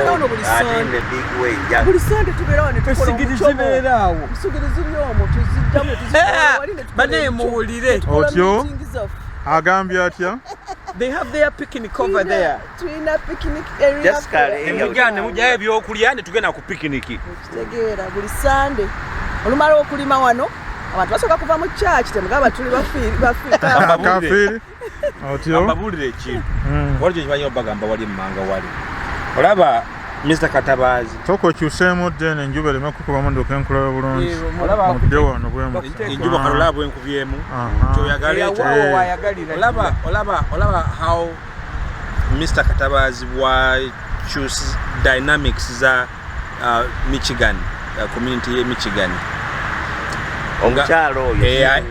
No, buli Sunday tubeerawo ne tukola omucomo. Musugirizi nnyo tuzijjamu tuzijjamu. Bane muwulire. Otyo agambye atya? They have their picnic over there. Tulina picnic area. Mujane mujaye ebyokulya ne tugenda ku picnic. Kitegeera buli Sunday. Olumala okulima wano abantu basooka kuva mu church temugaba tuli kafiri. Otyo babulire ekintu. Walijo kibanyo bagamba wali mmanga wali. Olaba Mr. Katabazi. Toko kyusemu dene enjuba lema kukubamu ndoke nkula bulungi. Mudde wano bwemu. Enjuba kalola bwenkubyemu. Kyo yagala ekyo. Olaba how Mr. Katabazi wa choose dynamics za Michigan, community ye Michigan. Omchalo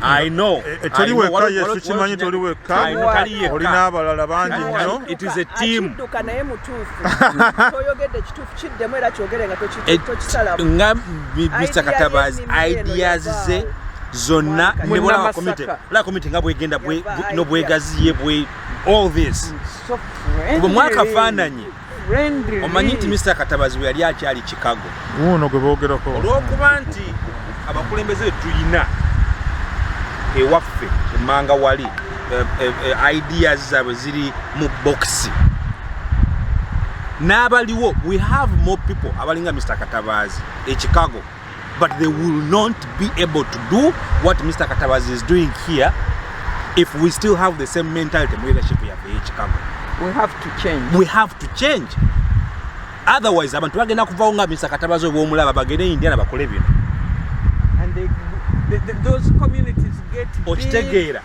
I know. Toliweka Yesu kimanyi toliweka. Olina abalala bangi nnyo. It is a team. Duka naye mutuufu. Toyogedde kituufu kiddemu era kyogere nga tokisalamu. Nga Mr. Katabazi ideas ze zonna ne bola committee. La committee nga bwegenda no bwegaziye bwe all this. Kuba mwaka faananyi. Omanyi nti Mr. Katabazi yali akyali Chicago. Uno gwe boogerako. Olw'okuba nti abakulembeze tuyina ewaffe emmanga wali ideas zaabwe ziri mu box n'abaliwo. We have more people abalinga Mr. Katabazi e Chicago, but they will not be able to do what Mr. Katabazi is doing here if we still have the same mentality and leadership here in Chicago. We have to change. We have to change. Otherwise abantu bagenda kuvawo nga Mr. Katabazi obw'omulaba bagende Indiana bakole bino. And those communities get big.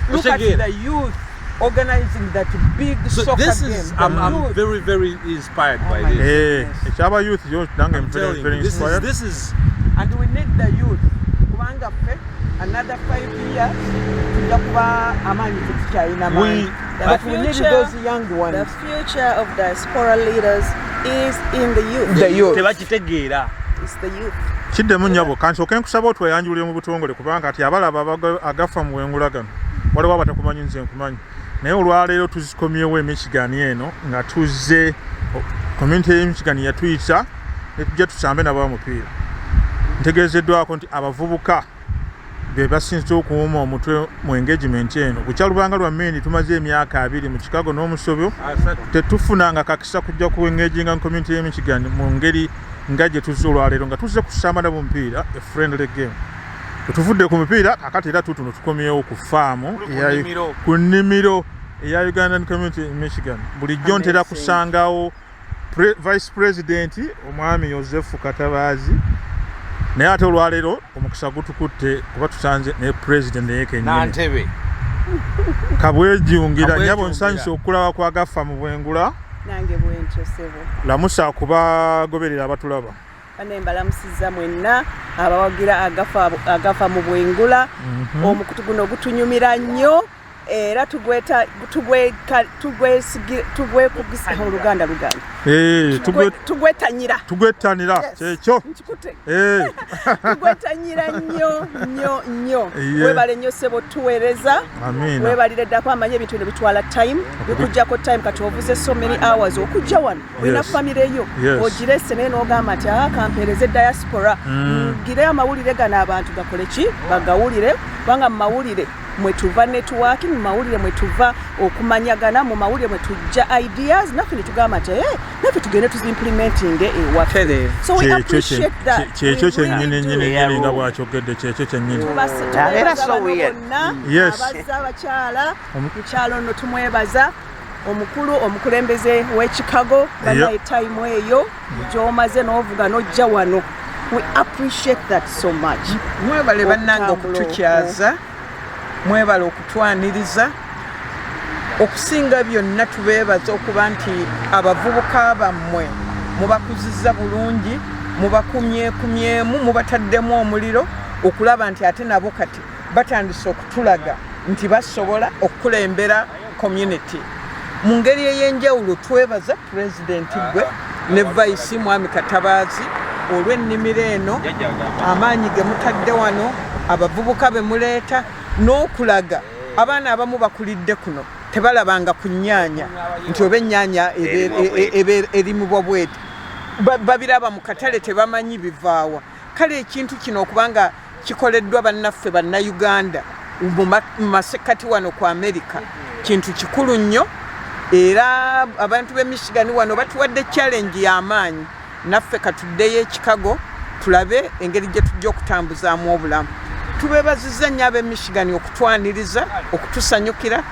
Look at the youth organizing that big soccer game. I'm very, very inspired by this. It's our youth, I'm very inspired. This is, and we need the youth. Another 5 years, but we need those young ones. The future of diaspora leaders is in the youth. The youth. It's the youth. Kiddemu nnyabo kansooke nkusaba otweyanjulire mu butongole kubanga ati abalaba agafa mu Bwengula gano waliwo abatakumanyi nze nkumanyi naye olwaleero tuzikomyewo Michigan eno nga tuzze community ye Michigan yatuyita ne tujja tusambe nabo omupiira. Ntegeezeddwako nti abavubuka be basinze okuwuma omutwe mu engagement eno. Ku kyalubanga lwa Maine tumaze emyaka 2 mu Chicago n'omusobyo tetufunanga kakisa kujja ku engaginga community ye Michigan mu ngeri ngaje tuzze olwaleero nga tuzze kusamba nabo omupiira a friendly game. Tutuvudde ku mupiira kakati era tutuno tukomyewo ku faamu ku nnimiro eya Ugandan community in Michigan. Bulijjo ntera kusangawo vice president omwami Joseph Katabazi naye ate olwaleero omukisa gutukutte kuba tusanze ne president yekennyini Nantebe kabwejjungira nnyabo nsanyusa okulaba kwa Agafa mu Bwengula. Nange bwentyo lamusa kubagoberera abatulaba. Bane mbalamusizza mwenna abawagira Agafa mu Bwengula. Omukutu guno gutunyumira nnyo era tugwekugisa Oluganda. Tugwetanira kyekyo. Tugwetanyira nnyo. Webale nnyo ssebo tuweereza. Webalire ddako amanye ebintu bino bitwala time. Bikujjako time kati ovuze so many hours okujja wano. Olina famire yo. Ogirese naye n'ogamba nti kampeereze diaspora. Ngire amawulire gano abantu gakole ki? Bagawulire. Kubanga mu mawulire mwetuva networking, mu mawulire mwetuva okumanyagana, mu mawulire mwetujja ideas naffe netugamba nti naffe tugende tuzimplementing ewaffe. So we appreciate that. Kyekyo kyennyini nga bwakyogedde kyekyo kyennyini. Era so weird. Yes. Abakyala mukyalo nno tumwebaza omukulu omukulembeze w'e Chicago banaye time eyo gy'omaze n'ovuga n'ojja wano. We appreciate that so much. Mwebale bannange okutukyaza, mwebale okutwaniriza, okusinga byonna tubeebaza okuba nti abavubuka bammwe mubakuzizza bulungi, mubakumyekumyemu, mubataddemu omuliro okulaba nti ate nabo kati batandise okutulaga nti basobola okukulembera community. Mu ngeri ey'enjawulo twebaza pulezidenti gwe ne vice Mwami Katabazi olw'ennimiro eno amaanyi ge mutadde wano abavubuka be muleeta n'okulaga abaana abamu bakulidde kuno tebalabanga ku nnyaanya nti oba ennyaanya erimu bwabweti babiraba mu katale tebamanyi bivaawa. Kale ekintu kino okubanga kikoleddwa bannaffe bannayuganda mu masekati wano ku Amerika kintu kikulu nnyo, era abantu b'e Michigan wano batuwadde challenge y'amaanyi. Naffe katuddeyo e Chicago tulabe engeri gye tujja okutambuzaamu obulamu. Tubeebazizza nnyo ab'e Michigan okutwaniriza, okutusanyukira,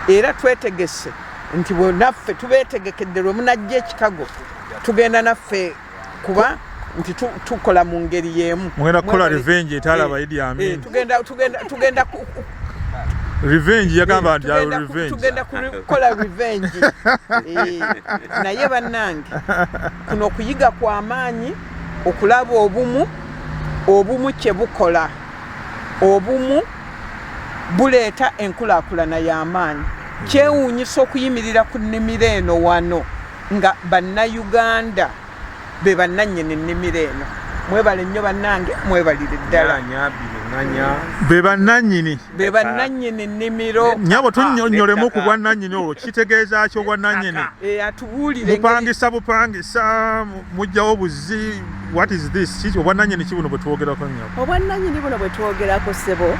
era twetegese nti bwe naffe tubeetegekedde lwe munajja e Chicago tugenda naffe kuba nti tukola mu ngeri y'emu. Mugenda kukola revenge etalaba Idi Amin. Tugenda revenge yagamba nti revenge. Tugenda kukola revenge. Naye bannange kuno okuyiga kwa maanyi, okulaba obumu kye bukola. Obumu buleeta enkulaakulana y'amaanyi. Kyewuunyisa okuyimirira ku nnimiro eno wano nga bannayuganda be bannannyini nnimiro eno. Mwebale nnyo bannange, mwebalire ddala. Be bannannyini nnimiro. Nyabo tunnyonnyolemu ku bwannannyini olwo kitegeeza ki obwannannyini? Atubuulire bupangisa mujjawo buzi. What is this? Obwannannyini ki buno bwe twogerako nnyabo? Obwannannyini buno bwe twogerako ssebo,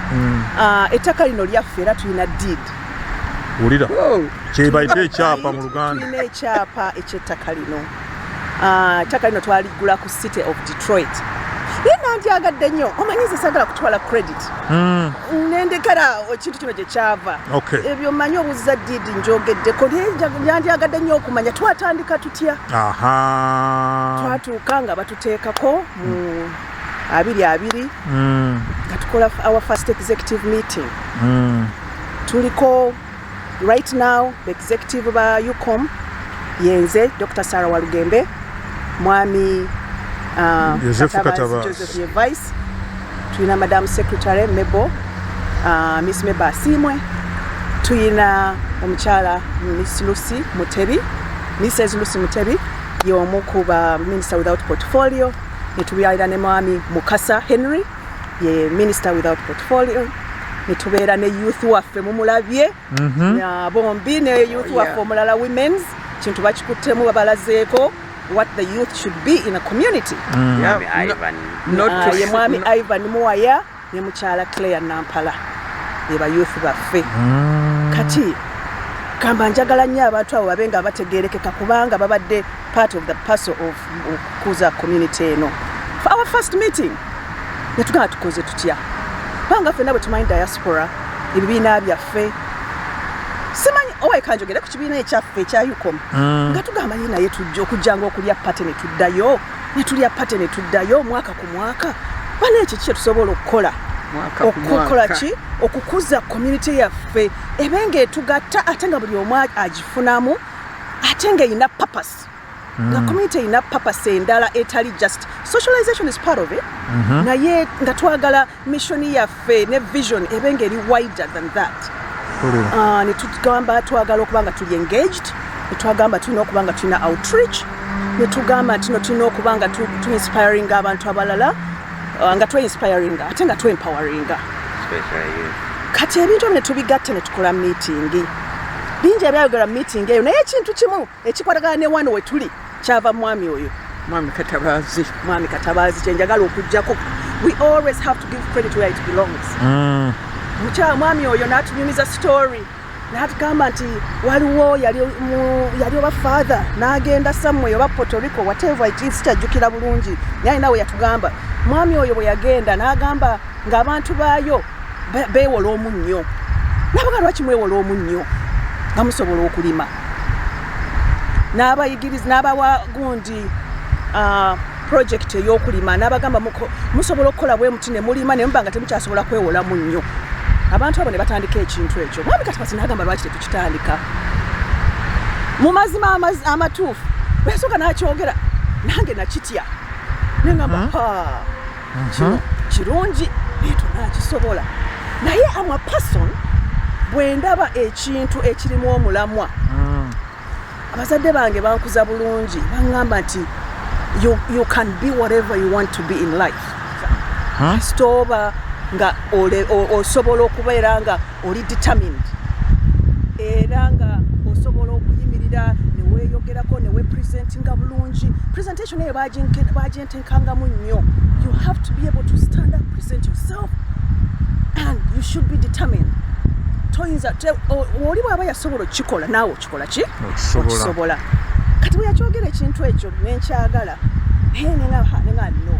ettaka lino lyaffe era tulina deed. Wulira kye bayita ekyapa mu Luganda. Tulina ekyapa eky'ettaka lino. Ettaka lino twaligula ku City of Detroit. Yena ndyagadde nnyo, omanyize sagala kutwala credit. Nendekera ekintu kino gye kyava. Ebyo mmanyi obuzza deed njogeddeko, ndyagadde nnyo okumanya twatandika tutya. Twatuuka nga batuteekako mu 2020 nga tukola our first executive meeting. Tuliko right now the executive ba UCOM yenze Dr. Sarah Walugembe, Mwami Joseph Yevice, tuyina Madam Secretary Mebo, Miss Meba Asimwe, tuyina omukyala Miss Lucy Mutebi, Mrs. Lucy Mutebi, y'omu ku ba Minister without portfolio, netubyalira ne Mwami Mukasa Henry, ye Minister without portfolio. Netubeera ne youth waffe mumulabye, bombi ne youth waffe omulala women's, kintu bakikuttemu babalazeeko what the youth should be in a community. Ye Mwami Ivan Muwaya ne mukyala Claire Nampala ye ba youth baffe. Kati kamba njagala nnyo abantu abo babe nga bategeerekeka kubanga babadde part of the parcel of okukuza community eno. For our first meeting netugamba tukoze tutya banga ffenna bwe tumanyi diaspora ebibiina byaffe simanyi owaye kanjogere ku kibiina ekyaffe ekya UCOM nga tugamba ye naye tujja okujjanga okulya pate ne tuddayo netulya pate ne tuddayo mwaka ku mwaka bana ekyo kye tusobola okukola okukola ki okukuza community yaffe ebenga etugatta ate nga buli omu agifunamu ate nga erina purpose. The community erina purpose endala etali just socialization is part of it. Naye nga twagala mission yaffe ne vision ebenga eri wider than that. Ne tugamba twagala okuba nga tuli engaged, ne twagamba tulina okuba nga tulina outreach, ne tugamba tulina okuba nga tu-inspiring abantu abalala, nga twe-inspiring ate nga twe-empowering. Kati ebintu ebyo ne tubigatta ne tukola meeting. Bingi ebyayogera meeting eyo naye ekintu kimu ekikwatagana ne wano we tuli kyava mwami oyo. Mwami Katabazi kyenjagala okujjako. We always have to give credit where it belongs. Mwami oyo n'atunyumiza story n'atugamba nti waliwo yali oba father n'agenda somewhere oba Puerto Rico whatever it is kyajjukira bulungi naye nawe yatugamba mwami oyo bwe yagenda n'agamba ng'abantu baayo beewola omunnyo n'abagala lwaki mwewola omunnyo nga musobola okulima n'abayigiriza n'abawa gundi project ey'okulima n'abagamba musobola okukola bwe muti ne mulima ne muba nga temukyasobola kwewola munnyo. Abantu abo ne batandika ekintu ekyo. Mwami Katabazi n'agamba lwaki tetukitandika. Mu mazima amatuufu bwesooka n'akyogera nange nakitya nengamba kino kirungi naye tunakisobola. Naye ama person bwe ndaba ekintu ekirimu omulamwa abazadde bange bankuza bulungi baŋŋamba nti you can be whatever you want to be in life. Stoba nga osobola okubeera nga oli determined era nga osobola okuyimirira ne weeyogerako ne weepresentinga bulungi. Presentation eyo baagyentenkangamu nnyo. You have to be able to stand up, present yourself, and you should be determined. Toyinza oli bw'aba yasobola okikola naawe okikola ki? Okusobola. Kati bwe yakyogera ekintu ekyo nenkyagala naye nenga no.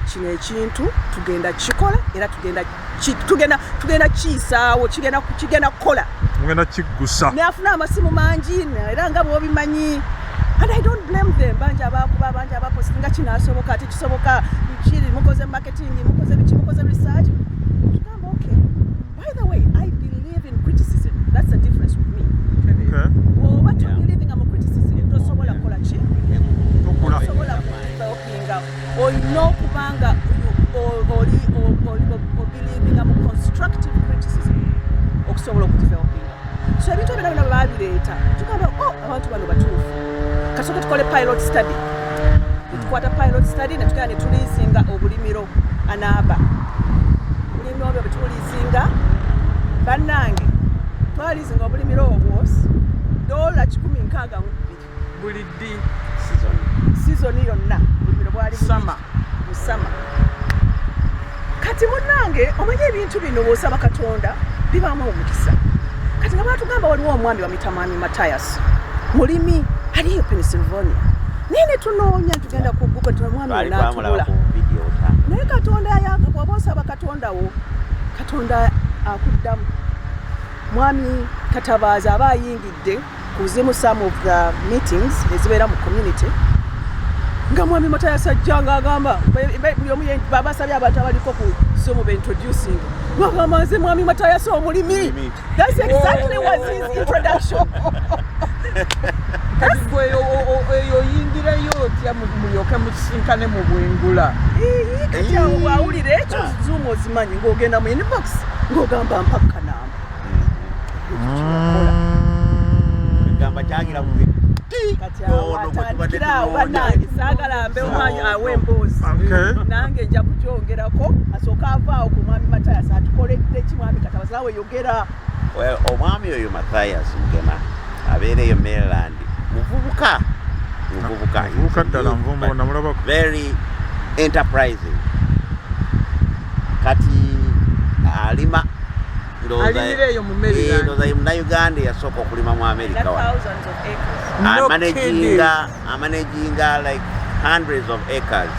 Kino ekintu tugenda kikola era tugenda kiyisaawo kigenda kukola. Mugenda kiggusa. Neafuna amasimu mangi era nga bw'obimanyi. And I don't blame them. Banji abakuba banji abapostinga kinaasoboka ate kisoboka kiri mukoze marketing mukoze biki mukoze research. I'm okay. By the way, I believe in criticism. That's the difference with me. Okay. Well, what you believing I'm a criticism. Tosobola kola ki? Tosobola kupinga. Oyino kubanga oli believing I'm a constructive criticism. Okusobola okudevelopinga. So ebintu ebyo babireeta. Tugamba abantu bano batuufu. Kasooka tukole pilot study. Tukwata pilot study ne tugenda ne tuliisinga obulimiro anaaba. Obulimiro obwo betuliisinga bannange twaliisinga obulimiro obwo $162 buli ddi season yonna obulimiro bwali musama. Kati munnange omanye ebintu bino bw'osaba Katonda bibaamu omukisa. Kati nga batugamba waliwo omwami bamuyita Mwami Matthias mulimi aliyo Pennsylvania. Nene tunoonya tugenda ku Google mwami n'atubula. Naye Katonda bw'oba osaba Katonda wo Katonda akuddamu. Mwami Katabaaza aba ayingidde kuzimu some of the meetings ezibeera mu community nga Mwami Matthias ajja ng'agamba buli omu babasabye abantu abaliko ku Zoom be introducing. Wagamba nze Mwami Matthias omulimi. That's exactly what his introduction. Eyo yingireyo otya mulyoke musinkane mu Bwengula. Kati awo bwawulira ekyo Zoom ozimanyi ng'ogenda mu inbox ng'ogamba mpaka namba. Gamba kyagira mu kati awo atandikira bannange saagala mbe omwanya aw'emboozi. Nange nja kukyongerako asooka avaawo ku Mwami Matthias atukoledde ki Mwami Katabaaza naawe yogera. Omwami oyo Matthias Mugema abeereyo Maryland. Muvubuka ddala nvumo namulabako. Very enterprising. Kati alima alimireyo mu Maryland. Ndoza Uganda yasooka okulima mu America wa. Managing like hundreds of acres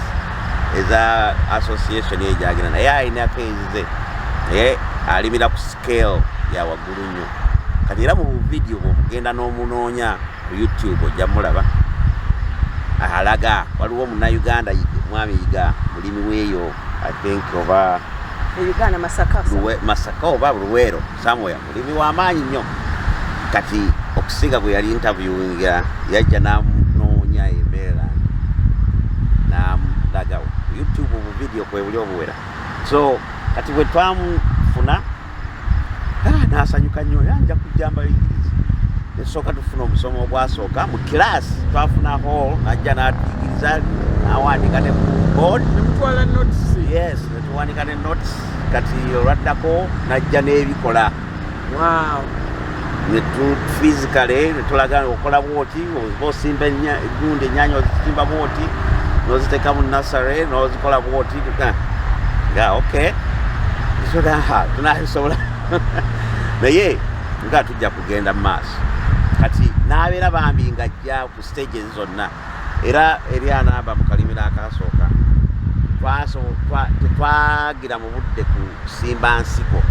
is a association ejagina naye alina page ze alimira ku scale ya waggulu nnyo. Kati era mu video bw'ogenda n'omunoonya ku YouTube ojja mulaba alaga waliwo Munnayuganda mwami yiga mulimi weeyo I think oba Uganda Masaka oba Luweero somewhere mulimi w'amaanyi nnyo. Kati okusinga gwe yali interviewinga yajja n'amunoonya e Maryland n'amulaga YouTube bu video kwe buli obuwera. So kati bwe twamufuna n'asanyuka nnyo nja kujja mbayigiriza. Nesooka tufuna omusomo ogwasooka mu kilaasi twafuna hall n'ajja n'atuyigiriza n'awandiika ne board nemutwala notes. Yes, netuwandiika ne notes. Kati olwaddako n'ajja n'ebikola. Wow. Physically netulaga okola bwoti osimba egundi ennyaanya ozitimba bwoti n'oziteeka mu nursery n'ozikola bwoti okay tunasobola naye nga tujja kugenda mu maaso. Kati n'abeera bambi ng'ajja ku stages zonna era eri anaaba mu kalimiro akasooka tetwagira mu budde kusimba nsiko.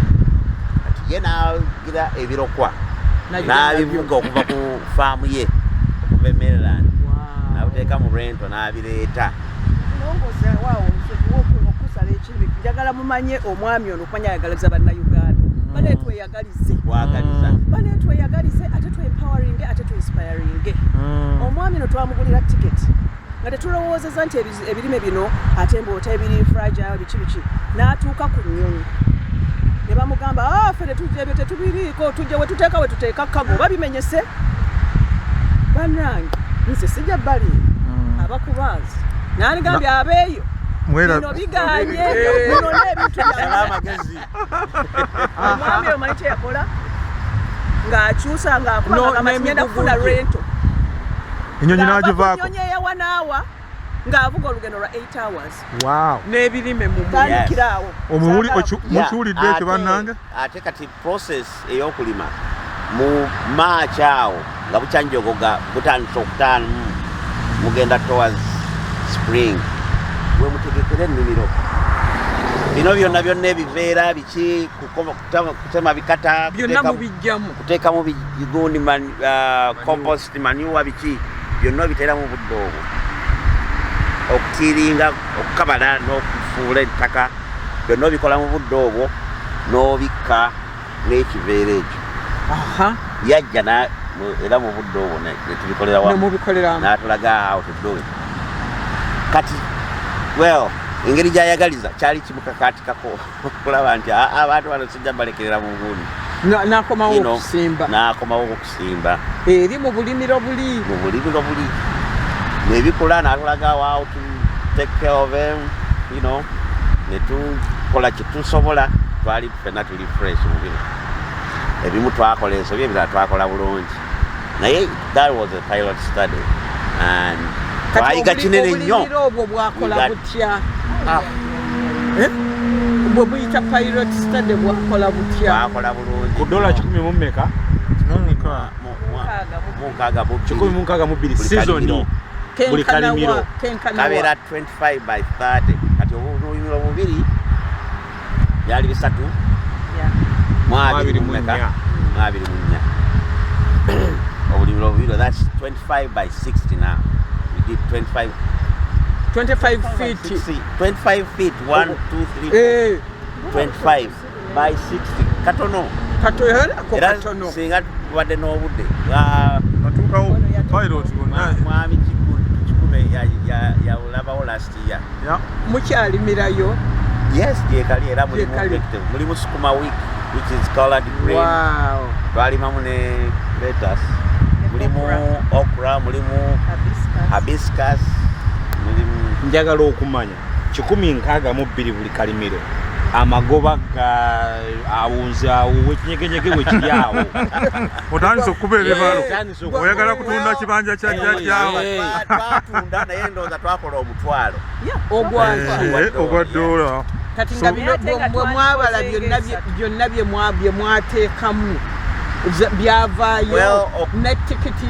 Kati ye n'agira ebirokwa n'abivuga okuva ku faamu ye okuva e Maryland n'abiteeka mu rento n'abireeta. Njagala mumanye omwami ono kumanya ayagaliza bannayuganda. Bane tweyagalize ate empowering ate inspiring. Omwami no twamugulira ticket nga tetulowoozeza nti ebirime bino ate mboota ebiri fragile biki n'atuuka ku nnyonyi ne bamugamba ffe ebyo tetubiriiko tujja we tuteeka kago babimenyese. Bannange nze sijja bbali abakubaazi n'aligambye abeeyo bino biganye muno n'ebintu byamagezi. Omwami omanyi kye yakola ng'akyusa ng'akuba ng'agenda kufuna rento. Ennyonyi n'agivaako. Ennyonyi eyawanaawa ng'avuga olugendo lwa 8 hours. Wow. N'ebirime mu tandikira awo. Mukiwulidde ekyo bannange? Ate kati process ey'okulima mu March awo nga bukyanjogo butandise okutaanu mugenda towards spring we mutegekera ennimiro bino byonna ebiveera biki kutema bikata byonna mubijjamu kuteekamu bigundi compost manure biki byonna biteera mu budde obwo okutiringa okukabala n'okufuula ettaka byonna bikola mu budde obwo n'obikka n'ekiveera ekyo yajja era mu budde obwo netubikolera wamu n'atulaga how to do it kati well engeri gyayagaliza kyali kimukakaatikako okulaba nti abantu bano sijja balekerera mu bugundi n'akomawo okusimba eri mu bulimiro buli nebikula n'atulaga how to take care of them netukola kyetusobola twali fenna tuli fresh mu bino ebimu twakola ensobi ebirala twakola bulungi naye that was a pilot study and twayiga kinene nnyo obwo bwakola butya bwe buyita pilot study bwakola butya bwakola bulungi ku $100 mu mmeka $162 season buli kalimiro kabeera 25 by 30 kati obulimiro bubiri byali bisatu mwabiri mummeka mwabiri munnya obulimiro bubiri that's 25 by 60 now we did 25 feet 25 feet 1 2 3 25 by 60 katono katono singa tubadde n'obudde batuukawo pilot mwami Tukikube yalabawo last year mukyalimirayo yes gyekali era mulimu sukuma week which is colored green twalimamu ne lettuce mulimu okra mulimu hibiscus njagala okumanya 162 buli kalimiro amagoba ga awunze awo wekinyegenyege wekiri awo otandise okukuba ebibalo oyagala kutunda kibanja kya jjajjaawe twatunda naye ndowooza twakola omutwalo ogwa ddoola kati nga bino bwe mwabala byonna bye mwateekamu byavaayo ne tikiti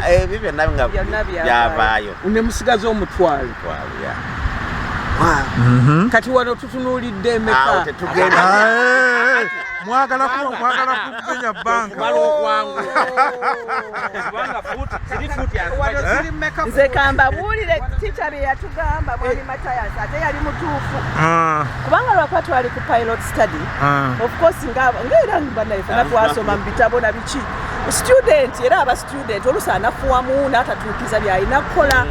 ebyo byonna nga byavaayo ne musigaza omutwalo kati wano tutunuulidde emeka mwagala kumenya banka nze kamba buulire tica bye yatugamba mwami Matayas ate yali mutuufu kubanga lwakwa twali ku pilot study of course ngaera bannayefena twasoma mu bitabo na biki student era aba student oluusi anafuwamu n'atatuukiza byalina kukola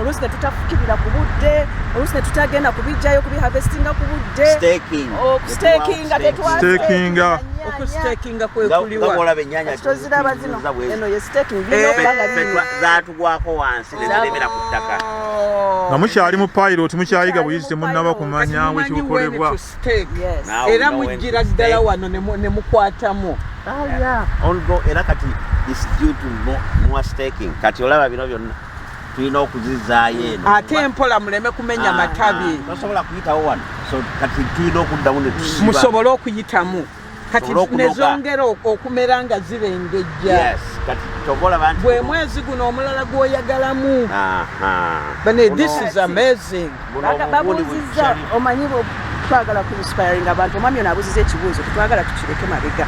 oluusi ne tutafukirira ku budde oluusi ne tutagenda kubijjayo kubiharvestinga ku budde stakinga tetwastakinga okustakinga kwekuliwa toziraba zino eno ye staking zaatugwako wansi neziremera ku ttaka nga mukyali mu pilot mukyayiga buyisi temunnaba kumanya wekibukolebwa era mujjira ddala wano ne mukwatamu era kati is due to more staking kati olaba bino byonna tulina okuzizaayo eno ate empola muleme kumenya matabi tosobola kuyitawo wano kati tulina okuddamu ne tusiba musobole okuyitamu kati nezongera okumera nga zirengejja bwe mwezi guno omulala gw'oyagalamu bane this is amazing babuuzizza omanyi twagala ku inspiring abantu omwami ono abuuziza ekibuuzo tetwagala tukireke mabega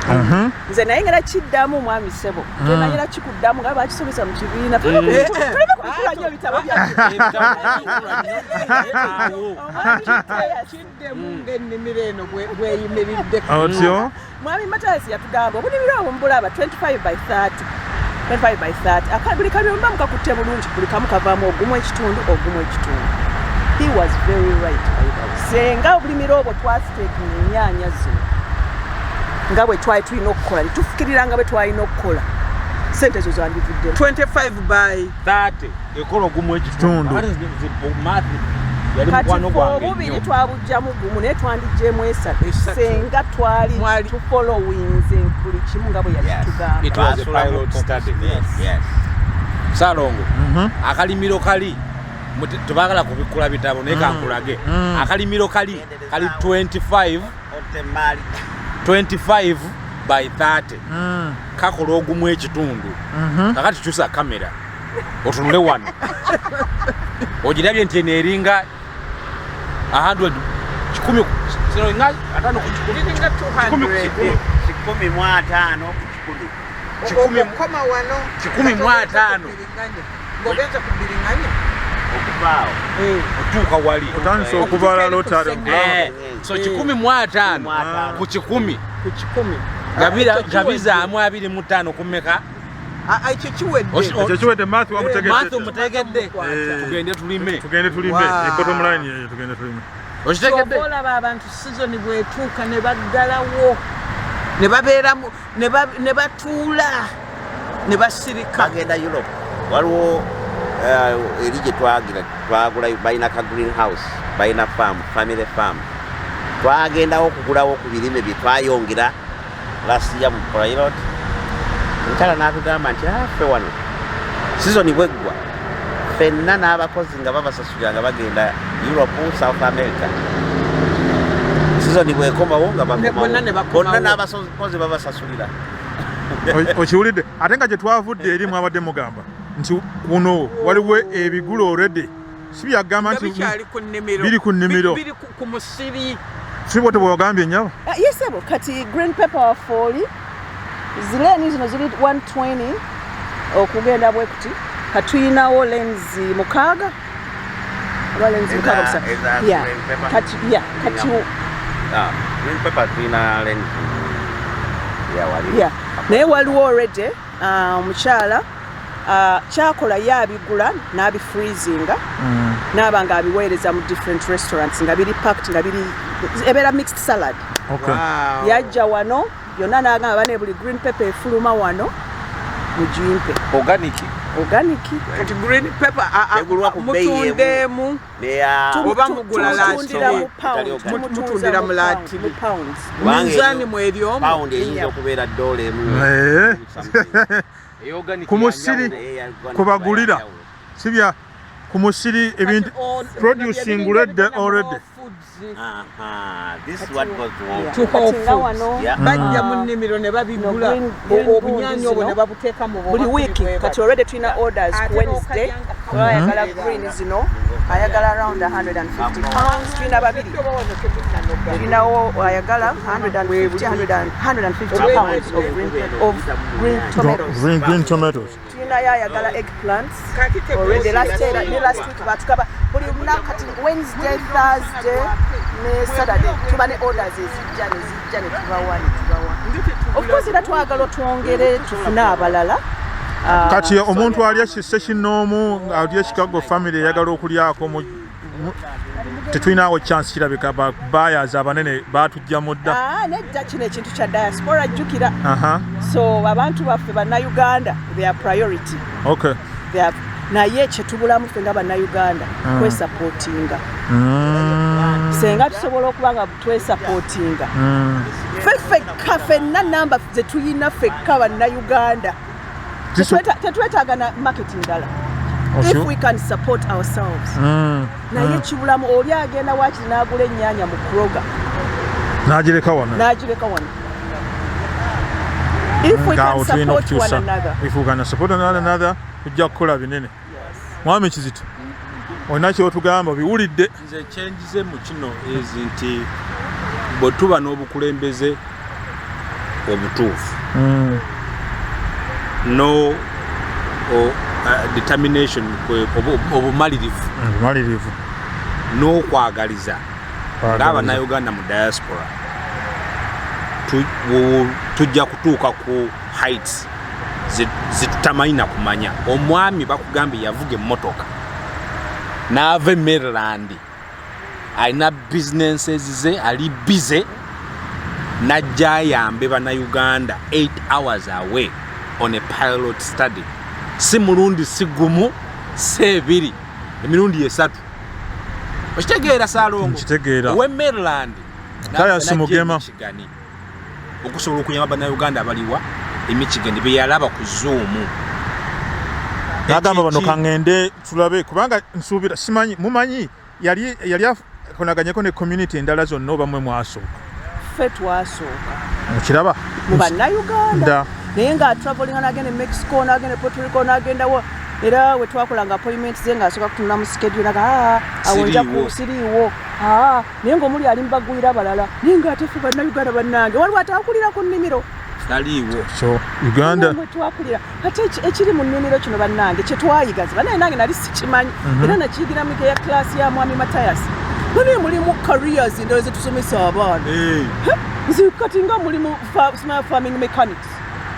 nze naye ngera kiddamu omwami ssebo tenayera kikuddamu nga bakisomesa mu kibiina tuleme kubikula nnyo ebitabo kiddemu ng'ennimiro eno bweyimiridde otyo mwami Matayas yatugamba obulimiro obwo mbulaba 25 by 30 buli kalimiro mba mukakutte bulungi buli kamu kavaamu ogumu ekitundu he was very right senga obulimiro obwo twasiteekinga ennyaanya zino nga bwe twali tulina okukola netufukirira nga bwe twalina okukola sente ezo zandivuddemu 25 by 30 ekola ogumu ekitundu yali mukwano gwange obubiri twabujjamu gumu naye twandijjemu esatu senga twali tufolowinze buli kimu nga bwe yalitugamba. It was a pilot study. Yes. Salongo akalimiro kali tubagala kubikula bitabo naye kankulage akalimiro kali 25 by 30 kakola ogumu ekitundu kakati kyusa kamera otunule wano ogirabye nti eneringa 100 kikumi sino ngai atano ku kikumi kikumi mu atano koma wano 15 ngogenza kubiringanya okubaawo otuuka wali otandise okubala lotare so 15 ku 10 gabizaamu 25 kumeka ekyo kiwedde Matthew mutegedde tugende tulime bottom line yeyo tugende tulime okitegedde olaba abantu season bwetuuka ne baggalawo ne babeeramu ne batuula ne basirika bagenda Europe waliwo eri gye twagula balina ka greenhouse balina family farm twagendawo okugulawo ku birime bye twayongera last year mu pilot ntala n'atugamba nti ffe wano season bweggwa ffenna n'abakozi nga babasasulira nga bagenda Europe, South America. Season bwekomawo nga bonna n'abakozi babasasulira. Okiwulidde ate nga gye twavudde eri mwabadde mugamba nti kuno waliwo ebigulo already si byagamba nti biri ku nnimiro biri ku musiri sibote bwagambye nnyabo yesebo kati green pepper wafoli zileni zino ziri 120 okugenda bwe kuti katuyinawo lenzi mukaaga lenzi mukaaga busa kati green pepper tuyina lenzi naye waliwo already mukyala kyakola yabigula n'abifreezinga n'aba nga abiweereza mu different restaurants nga biri packed nga biri ebeera mixed salad. Yajja wano yonna n'agamba bane buli green pepper efuluma wano mugimpe organic kati green pepper mutundemu oba mugula mutundira mu lati minzani mwebyo pound eyinza okubeera dola emu ku musiri kubagulira sibya ku musiri ebintu producing already this is what goes wrong. Bajja mu nnimiro ne babigula obunyanya obwo ne babuteeka mu buli weeki kati already tulina orders Wednesday ayagala green zino ayagala around 150 pounds tulina babiri tulinawo ayagala 150 pounds of green tomatoes tulina ayagala eggplants already last week batukaba buli kati Wednesday Thursday ne Saturday tuba ne orders ezijja ne tubawa of course era twagala twongere tufune abalala kati omuntu alya kisse kinoomu alya Chicago family eyagala okulyako tetulinawo chance kirabika buyers abanene batujjamu dda nedda kino ekintu kya diaspora jjukira so abantu baffe bannayuganda their priority naye kyetubulamu ffe nga bannayuganda twesapootinga senga tusobola okuba nga twesapootinga feffekka ffenna namba zetulina ffekka bannayuganda tetwetaaga na marketing ndala if we can support ourselves naye kibulamu oli agenda waakiri n'agula ennyaanya mu kroga n'agireka wano if we can support one another if we can support one another tujja kukola binene mwami Kizito olina kyotugamba biwulidde nze kyenjize mu kino ezi nti bwe tuba n'obukulembeze obutuufu no determination obumalirivu n'okwagaliza ng'abannayuganda mu diaspora tujja kutuuka ku heights zitutamanyi na kumanya. Omwami bakugambye yavuga emmotoka n'ava e Maryland alina businesses ze ali busy najja ayambe bannayuganda 8 hours away on a pilot study. Si mulundi si gumu si ebiri emirundi esatu okitegeera Saalongo nkitegeera owe Maryland kaya simugema okusobola okuyamba bannayuganda abaliwa e Michigan be yalaba ku Zoom nagamba bano kaŋŋende tulabe kubanga nsuubira simanyi mumanyi yali akonaganyeko ne community endala zonna oba mmwe mwasooka ffe twasooka okiraba mu bannayuganda naye nga traveling n'agenda e Mexico n'agenda e Puerto Rico n'agendawo era we twakolanga appointment ze ng'asooka kutunula mu schedule naga awonja ku siriiwo naye ng'omuli ali mbagwira abalala naye ng'ate ffe bannayuganda bannange waliwo ataakulira ku nnimiro taliiwo so Uganda twakulira ate ekiri mu nnimiro kino bannange kye twayigaza banaye nange nali sikimanyi era nakiyigira mike ya class ya mwami Mathias bane mulimu careers endala ze tusomesa abaana nze kati nga mulimu farming mechanics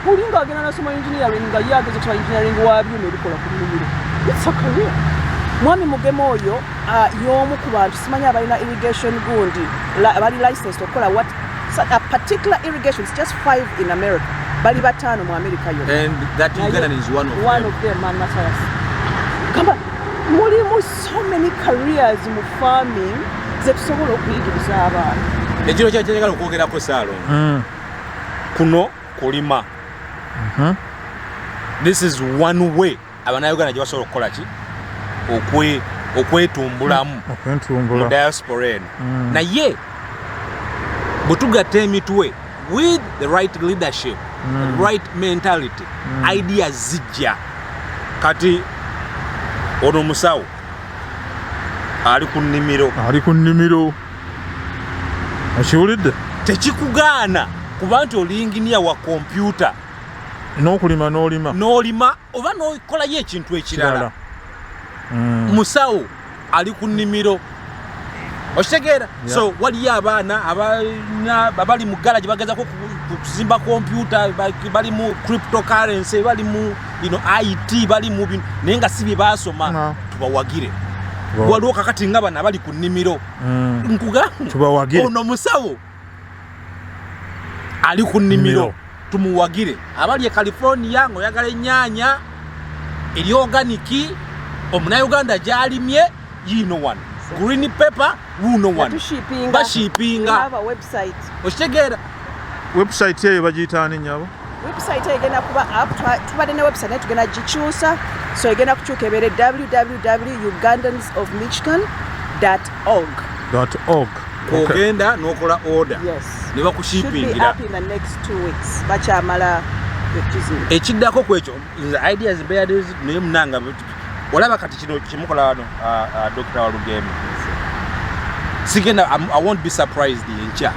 mulinga agenda nasoma engineering nga yageze twa engineering wa byuma ebikola ku nnimiro it's a career mwami mugema oyo y'omu ku bantu simanyi abalina irrigation gundi abali licensed okukola what a particular irrigation is just 5 in America bali batano mu America yo and that Uganda is one of them man Mathias kamba mulimu so many careers mu farming ze tusobola okuyigiriza abaana ekiro kyakyenjagala okwogerako Saalongo kuno kulima this is one way abannayuganda gye basobola okukola ki okwetumbulamu mu diaspora eno naye bwe tugatta emitwe with the right leadership the right mentality ideas zijja kati ono musawo ali ku nnimiro okiwulidde tekikugaana kuba nti oli inginiya wa kompyuta n'okulima n'olima oba n'okolayo ekintu ekirala musawo ali ku nnimiro okitegeera so waliyo abaana abali mu galaji bagezako kuzimba kompyuta bali mu cryptocurrency bali mu IT bali mu bino naye nga si bye baasoma tubawagire waliwo kakati nga bano abali ku nnimiro tubawagire ono musawo ali ku nnimiro tumuwagire abali e California ng'oyagala ennyaanya eri organiki omunnayuganda gy'alimye one green pepper one bashipinga okitegeera website eyo bagiyitaani nyabo website egenda kuba up tubadde ne website naye tugenda gikyusa so egenda kukyuka ebeere www.ugandansofmichigan.org ogenda n'okola order ne bakushipingira bakyamala ekiddako ku ekyo ideas bears naye munanga olaba kati kino kimukola wano Dr. Walugeme sigenda I won't be surprised enkya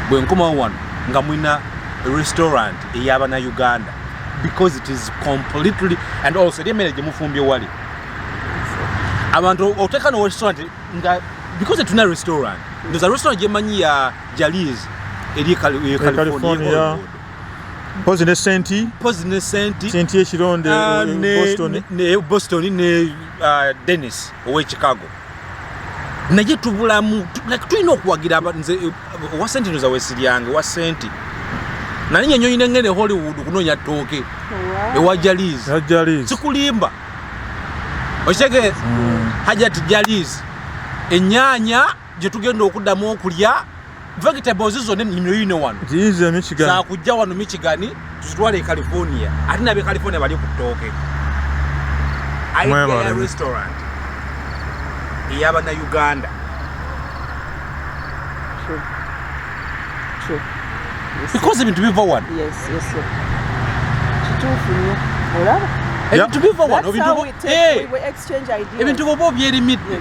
bwe nkomawo wano nga mwina restaurant ey'Abannayuganda because it is completely and also emmere gye mufumbye wali abantu oteeka no restaurant nga because tuna restaurant ndoza restaurant gye manyi ya Jaliz eri California Pozi ne senti ekironde Boston ne Dennis owe Chicago naye tubulamu tulina okuwagira nze wa senti ndoza wesiryange wa senti nali nyonyi nengene Hollywood kunonya tooke ewa Jaliz sikulimba okitegeeza Hajat Jaliz ennyaanya gye tugenda okuddamu okulya vegetables zonna nnimiro wano za kujja wano Michigan tuzitwale e California ate nabe California bali ku ttooke idea restaurant ey'Abannayuganda because ebintu biva wano kituufu nnyo olaba ebintu biva wano ebintu boba obyerimidde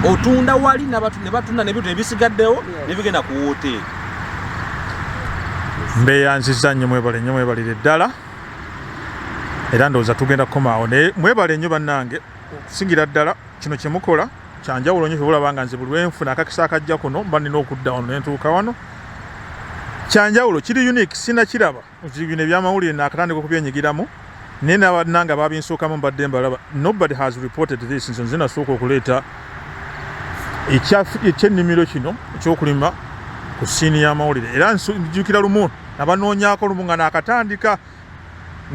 otunda wali ne batunda n'ebintu ebisigaddewo ne bigenda ku woteeri mbeyanziza nnyo mwebalire ddala era ndowooza tugenda kukomaawo naye mwebale nnyo bannange okusingira ddala kino kye mukola kyanjawulo nnyo kyebulaba nga nze buli lwenfuna akakisa akajja kuno mba nina okudda wano ne ntuuka wano kyanjawulo kiri unique sinakiraba bino ebyamawulire naakatandika okubyenyigiramu naye nabannanga babinsookamu mbadde mbalaba nobody has reported this nze nzinasooka okuleeta ekyennimiro kino ekyokulima ku siini y'amawulire era njukira lumu nabanoonyaako lumu nga naakatandika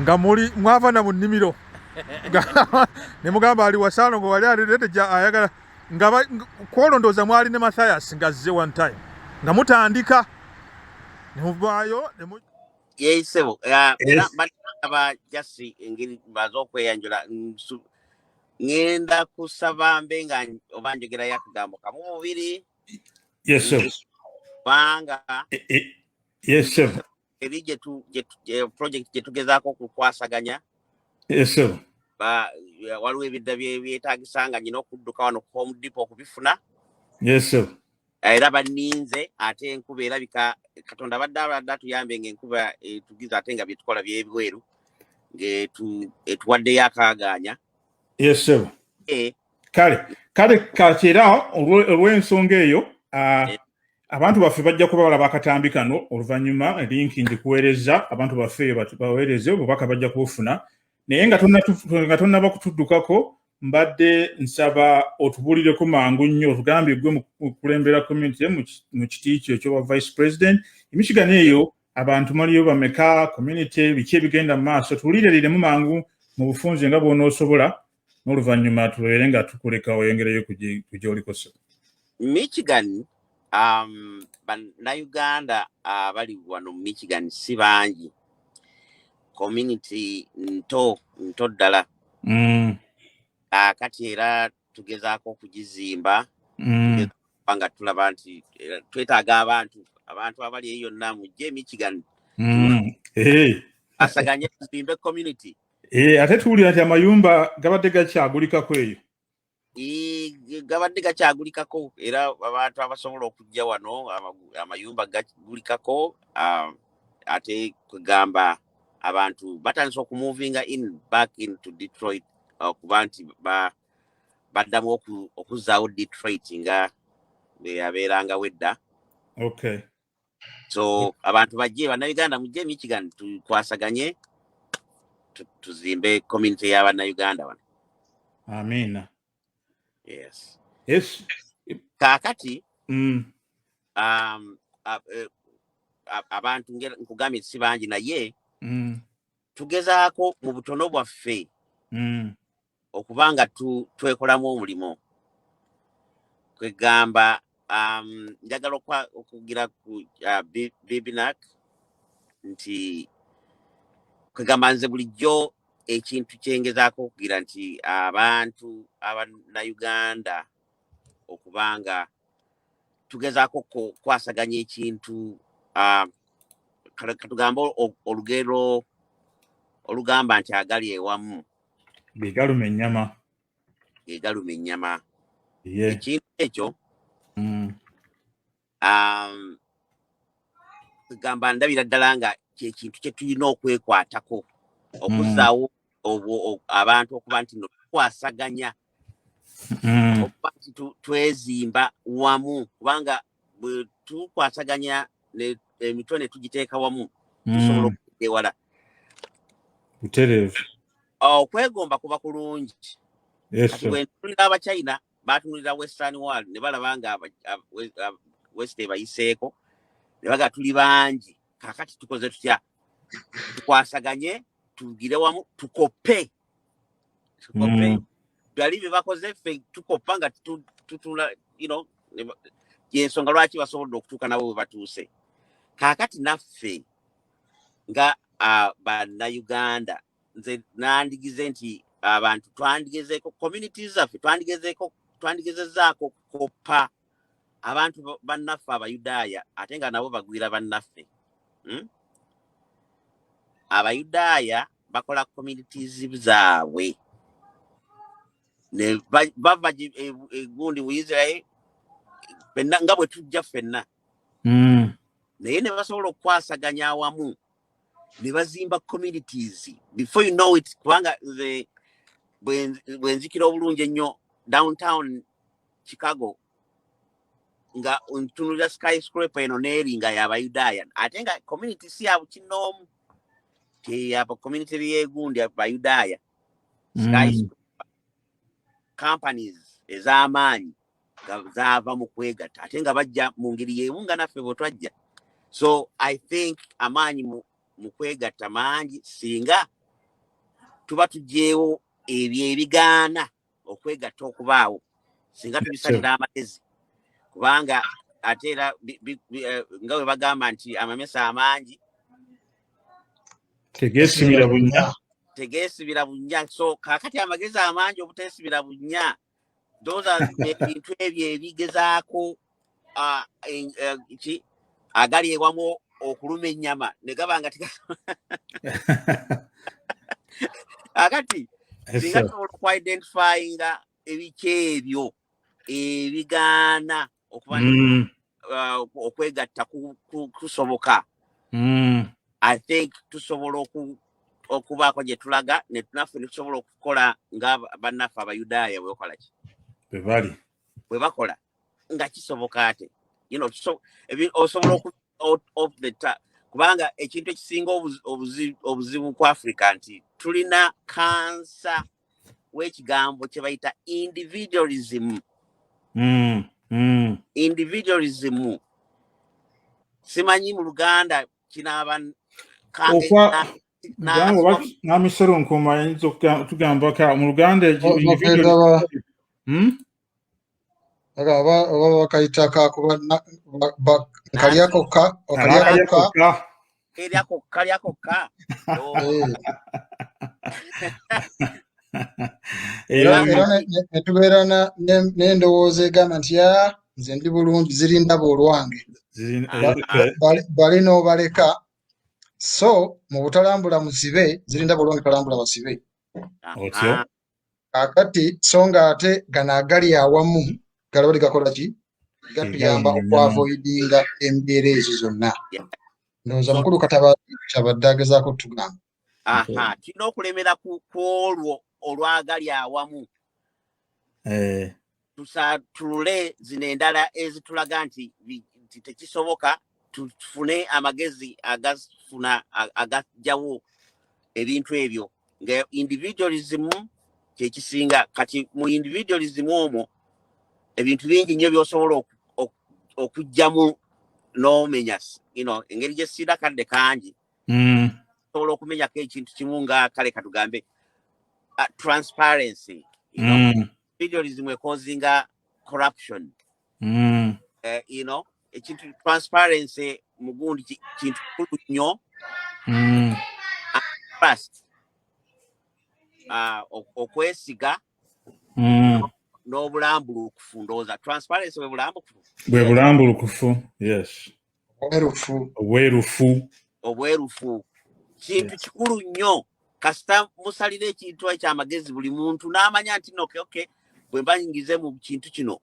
nga mwava na mu nnimiro ne mugamba ali wasano ngo wali alete ayagala nga kwolondoza mwali ne Matthias ngazze one time nga mutandika ne muvaayo ne mu yeisebo era aba jasi engiri bazo kweyanjula ngenda kusaba mbenga obanjogera yakagambo kamu mubiri. Yes sir. Banga Yes sir. erije tu project getugezaako kukwasaganya. Yes sir. Waliwo ebidda byetagisanga nyina okudduka wano ku Home Depot okubifuna. Yes sir. Era baninze ate enkuba erabika Katonda badde atuyambe ng'enkuba tugize ate nga byetukola by'ebweru etuwaddeyo akaaganya. Yes sir. Kale kakera olw'ensonga eyo abantu baffe bajja kuba balaba akatambi kano oluvannyuma linki njikuweereza abantu baffe baweereze obubaka bajja kubufuna naye nga tonnaba kutuddukako mbadde nsaba otubulireko mangu nnyo otugambye gwe mu kulembera community mu kiti kyo ekyoba vice president Michigan eyo abantu maliyo bameka community biki ebigenda mu maaso tuwuliriremu mangu mu bufunze nga bw'onoosobola n'oluvannyuma tubeere nga tukuleka oyengereyo ku gy'olikosa. Michigan bannayuganda abali wano mu Michigan si bangi, community nto ddala. Kati era tugezaako okugizimba nga tulaba nti twetaaga abantu abali eyo yonna mujje Michigan asaganye tuzimbe community. Ate tuwulira nti amayumba gabadde gakyagulikako eyo. Gabadde gakyagulikako era abantu abasobola okujja wano amayumba gagulikako ate kugamba abantu batandise okumuvinga back into Detroit okuba nti baddamu okuzzaawo Detroit nga beyabeeranga wedda. Okay. So abantu bajje bannayuganda mujje Michigan tukwasaganye tuzimbe community y'abannayuganda wano. Amina. Yes. Yes. Kakati abantu nkugambye si bangi naye tugezaako mu butono bwaffe okubanga twekolamu omulimo. Kwegamba njagala okugira ku Bibinak nti kwegamba nze bulijjo ekintu kyengezaako okugira nti abantu abannayuganda okubanga tugezaako kwasaganya ekintu katugamba olugero olugamba nti agali ewamu gegaluma ennyama. Ekintu ekyo kugamba ndabira ddala nga kyekintu kye tulina okwekwatako okuzzaawo abantu okuba nti tukwasaganya okuba nti twezimba wamu kubanga bwe tukwasaganya emitwe ne tugiteeka wamu tusobola okudda ewala. Butereevu. Okwegomba kuba kulungi. Kati bwe ntunulira Abachina batunulira Western World ne balaba nga West bayiseeko ne baga tuli bangi. Kakati tukoze tutya tukwasaganye tugire wamu tukope. Byali bye bakoze ffe tukopa nga tutula yensonga lwaki basobodde okutuuka nabo bwe batuuse. Kakati naffe nga bannayuganda nze nandigize nti abantu twandigezeeko communities zaffe twandigezezaako kukopa abantu bannaffe Abayudaaya ate nga nabo bagwira bannaffe. Abayudaaya bakola communities zaabwe ne bava egundi mu Israel fenna nga bwe tujja ffenna naye ne basobola okukwasaganya awamu ne bazimba communities before you know it. Kubanga bwenzikira obulungi ennyo downtown Chicago nga ntunulira skyscraper eno neeringa y'Abayudaaya ate nga community si yaabwe kinoomu teyaba community yegundi Abayudaaya skyscraper companies ez'amaanyi nga zaava mu kwegatta ate nga bajja mu ngeri yeemu nga naffe bwe twajja. So I think amaanyi mu kwegatta mangi singa tuba tujeewo ebyo ebigaana okwegatta okubaawo singa tubisalira amagezi kubanga ate era nga bwe bagamba nti amamesa amangi tegeesibira bunnya so kaakati amagezi amangi obuteesibira bunnya doza ebintu ebyo ebigezaako agali ewamu okuluma ennyama ne gaba nga akati singa tusobola okwidentifyinga ebiki ebyo ebigaana okuba okwegatta kusoboka I think tusobola okubaako gye tulaga ne tunaffe ne tusobola okukola nga bannaffe abayudaaya bwebakola ki bwe bakola nga kisoboka ate osobola off the top kubanga ekintu ekisinga obuzibu ku Africa nti tulina kansa w'ekigambo kye bayita individualism. Individualism simanyi mu Luganda kinaaba namisero nkuma yinza tugamba ka mu Luganda oba bakayitaka kuba kalyakoka era netubeera n'endowooza egamba nti nze ndi bulungi zirindaba olwange bali n'obaleka so mu butalambula musibe zirindaba olwange talambula basibe kakati so nga ate gano agali awamu galaba gakola ki gatuyamba okwavoidinga embeera ezo zonna ndowooza mukulu kyabadde agezaako tugamba kirina okulemera ku olwo olwagali awamu tulule zino endala ezitulaga nti tekisoboka tufune amagezi agajjawo ebintu ebyo nga individualism kyekisinga kati mu individualism omwo ebintu bingi nnyo byosobola okugjamu n'omenya engeri gye sira kadde kangi osobola okumenyako ekintu kimu nga kale katugambe transparency individualism ecausing corruption ekintu transparency mugundi kintu kikulu nnyo trust okwesiga n'obulambulukufu ndowooza transparency bwe bulambulukufu yes obwerufu kintu kikulu nnyo kasita musalira ekintu ekyamagezi buli muntu n'amanya nti okay bwe mbanyigize mu kintu kino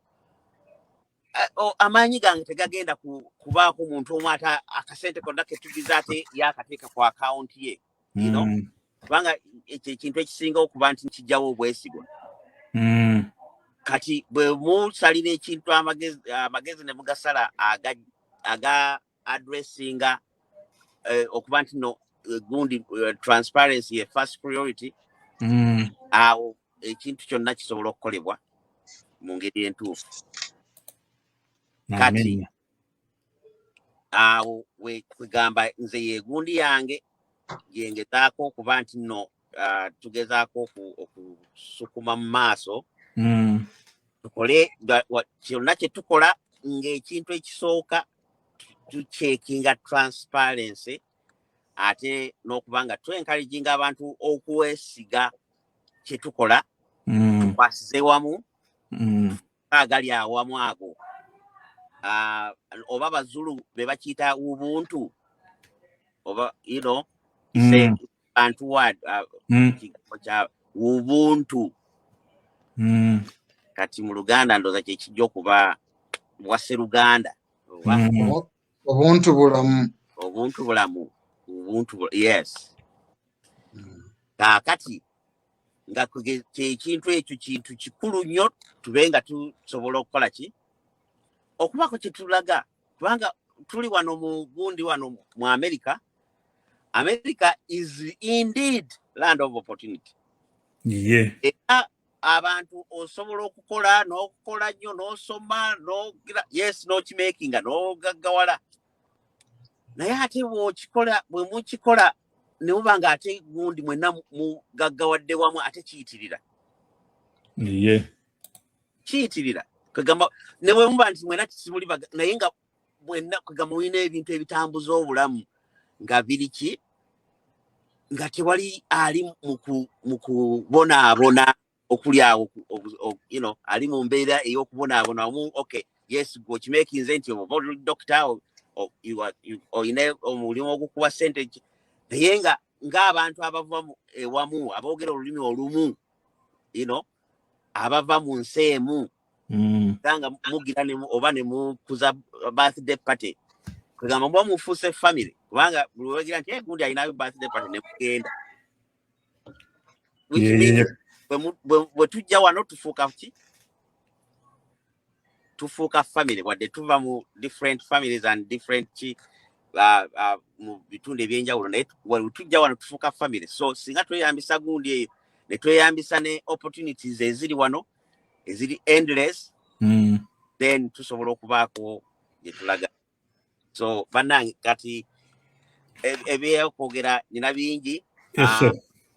amaanyi gange tegagenda kubaako muntu omu ate akasente konna ketugize ate yakateeka ku akawunti ye kubanga ekyo ekintu ekisinga okuba nti kijjawo obwesigwa kati bwe musalira ekintu amagezi ne mugasala aga addressinga okuba nti no gundi transparency ye first priority awo ekintu kyonna kisobola okukolebwa mu ngeri entuufu kati awo kwegamba nze yegundi yange yengezaako okuba nti no tugezaako okusukuma mu maaso tukole kyonna kye tukola ng'ekintu ekisooka tucekinga transparency ate n'okuba nga tu-encouraginga abantu okwesiga kye tukola tukwasize wamu agali awamu ago oba Bazulu be bakiyita ubuntu oba say bantu word ubuntu kati mu Luganda ndoza kye kijja okuba bwase Luganda obuntu bulamu yes kati nga ekintu ekyo kintu kikulu nnyo tube nga tusobola okukola ki okubako kye tulaga kubanga tuli wano mu gundi wano mu America is indeed land of opportunity abantu osobola okukola n'okukola nnyo n'osoma yes n'okimakinga n'ogaggawala naye ate bwe mukikola ne mubanga ate gundi mwenna mugaggawadde wamu ate kiyitirira kiyitirira kagamba ne bwe muba nti mwenna simuli naye nga mwenna kagamba mulina ebintu ebitambuza obulamu nga biriki nga tewali ali mu kubonaabona okuli awo ali mu mbeera ey'okubonaabona okay yes gwokimekinze nti doctor oyina omulimu ogukuwa sente naye ng'abantu abava ewamu aboogera olulimi olumu abava mu nsi emu nga mugira oba ne mukuza birthday party kugamba muba mufuuse family kubanga buli wegira nti gundi alinayo birthday party ne mugenda bwe tujja wano tufuuka family wadde tuva mu different families and different mu bitundu ebyenjawulo naye tujja wano tufuuka family so singa tweyambisa gundi eyo ne tweyambisa ne opportunities eziri wano eziri endless then tusobola okubaako gye tulaga so bannange kati ebyokwogera nina bingi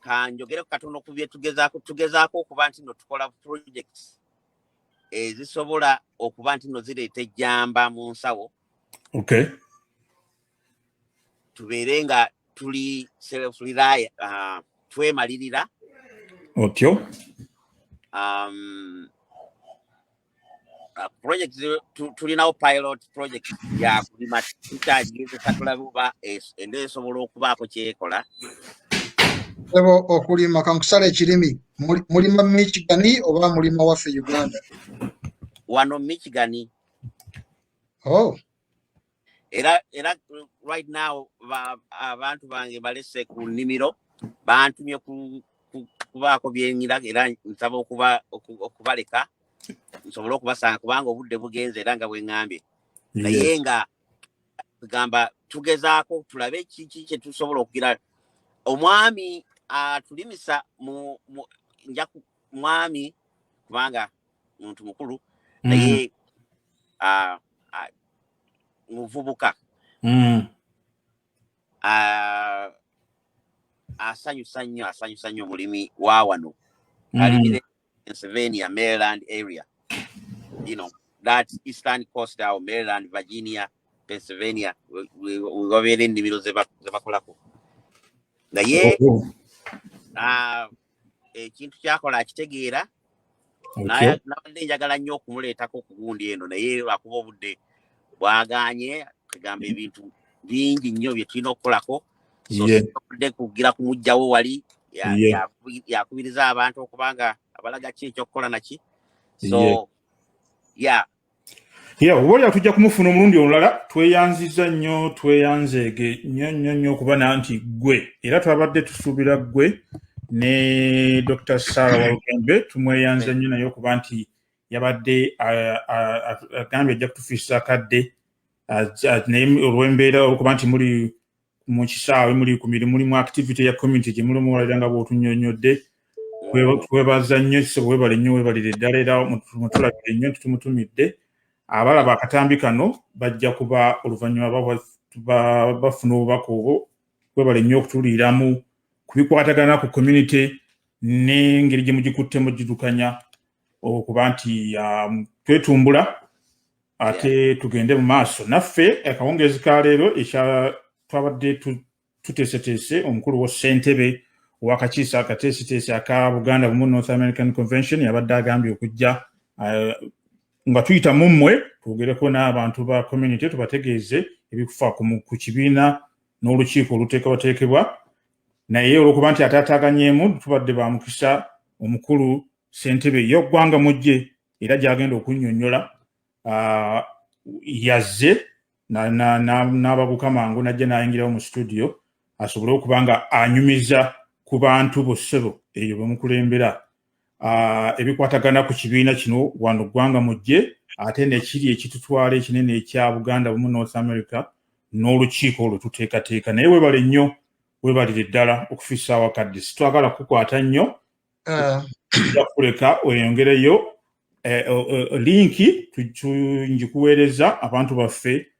kanjogere katono ku bye tugezaako okuba nti no tukola projects ezisobola okuba nti no zireeta ejjamba mu nsawo tubeere nga tuli self-reliant twemalirira otyo project tulinawo pilot project ya kulima tukyagezesa tulabe oba endeesobola okubaako kyekola okulima kankusala ekirimi mulima Michigan oba mulima waffe Uganda wano Michigan era right now abantu bange balese ku nnimiro bantumye kubaako byenyira era nsaba okubaleka nsobola okubasanga kubanga obudde bugenze era nga bweŋŋambye naye nga tugamba tugezaako tulabe kiki kye tusobola okugira omwami atulimisa nja mwami kubanga muntu mukulu naye muvubuka asanyusa nnyo omulimi wa wano alimire Pennsylvania, Maryland area, that eastern coast, Maryland, Virginia, Pennsylvania, we were in the middle of the naye ekintu kyakola kitegeera nabadde njagala nnyo okumuleetako ku gundi eno naye lwakuba obudde bwaganye kugamba ebintu bingi nnyo bye tulina okukolako so sidde kugira kumugjawo wali yakubiriza abantu okubanga abalaga ki ekyokukola naki so oba tujja kumufuna omulundi olulala tweyanziza nnyo tweyanzeege nnyo okuba nti gwe era twabadde tusuubira gwe ne Dr. Sarah Walugembe tumweyanza nnyo naye okuba nti yabadde agambye ajja kutufiisa kadde naye olw'embeera okuba nti muli mu kisaawe muli ku mirimu mulimu activity ya community gye mulimu walira nga bw'otunnyonnyodde twebaza nnyo webale nnyo webalire ddala era mutulabire nnyo tumutumidde abalaba akatambi kano bajja kuba oluvannyuma bafuna obubaka obwo webale nnyo okutuliiramu kubikwatagana ku community n'engeri gye mugikuttemu gidukanya okuba nti twetumbula ate tugende mu maaso naffe akawungeezi ka leero twabadde tuteeseteese omukulu wa ssentebe ow'akakiiko akateesiteesi aka Buganda Bumu North American Convention yabadde agambye okujja nga tuyita mu mmwe twogereko n'abantu ba community tubategeeze ebikufa ku kibiina n'olukiiko oluteekebwateekebwa naye olw'okuba nti ataataaganyeemu tubadde bamukisa omukulu ssentebe y'oggwanga mujje era gy'agenda okunnyonnyola yazze n'abaguka mangu najja n'ayingirawo mu studio asobole okuba nga anyumiza ku bantu bossebo eyo bamukulembera ebikwatagana ku kibiina kino wano ggwanga mujje ate nekiri ekitutwala ekinene ekya Buganda Bumu North America n'olukiiko olwo tuteekateeka naye webale nnyo webalire ddala okufiisa awakadde sitwagala kukwata nnyo tujja kuleka oyongereyo linki njikuweereza abantu baffe